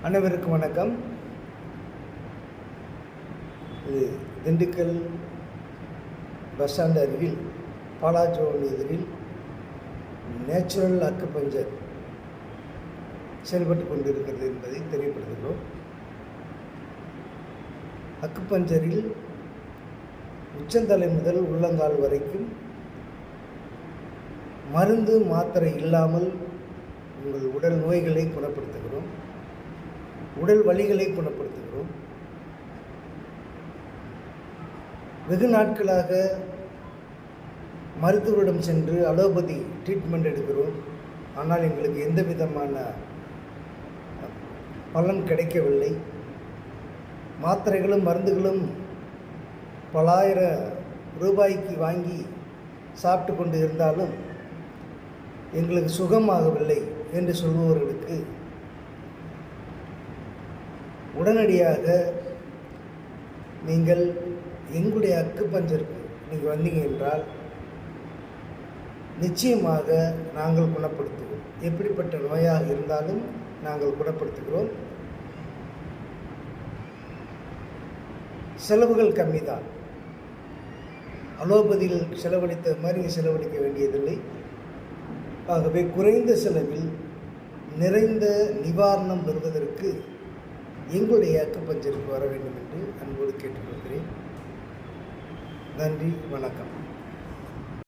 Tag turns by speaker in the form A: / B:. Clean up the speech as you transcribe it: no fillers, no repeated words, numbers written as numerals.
A: அனைவருக்கும் வணக்கம். இது திண்டுக்கல் பஸ் ஸ்டாண்ட் அருகில் பாலாஜோன் எதிரில் நேச்சுரல் அக்குபஞ்சர் செயல்பட்டு கொண்டிருக்கிறது என்பதை தெரியப்படுத்துகிறோம். அக்குபஞ்சரில் உச்சந்தலை முதல் உள்ளங்கால் வரைக்கும் மருந்து மாத்திரை இல்லாமல் உங்கள் உடல் நோய்களை குணப்படுத்துகிறோம், உடல் வலிகளை குணப்படுத்துகிறோம். வெகு நாட்களாக மருத்துவரிடம் சென்று அலோபதி ட்ரீட்மெண்ட் எடுக்கிறோம். ஆனால் எங்களுக்கு எந்த விதமான பலன் கிடைக்கவில்லை. மாத்திரைகளும் மருந்துகளும் பல ஆயிரம் ரூபாய்க்கு வாங்கி சாப்பிட்டு கொண்டு இருந்தாலும் எங்களுக்கு சுகமாகவில்லை என்று சொல்பவர்களுக்கு உடனடியாக நீங்கள் எங்களுடைய அக்குபஞ்சருக்கு நீங்கள் வந்தீங்க என்றால் நிச்சயமாக நாங்கள் குணப்படுத்துவோம். எப்படிப்பட்ட நோயாக இருந்தாலும் நாங்கள் குணப்படுத்துகிறோம். செலவுகள் கம்மி தான். அலோபதியில் செலவழித்த மாதிரி செலவழிக்க வேண்டியதில்லை. ஆகவே குறைந்த செலவில் நிறைந்த நிவாரணம் பெறுவதற்கு எங்களுடைய அக்குபஞ்சருக்கு வர வேண்டும் என்று அன்போடு கேட்டுக்கொள்கிறேன். நன்றி, வணக்கம்.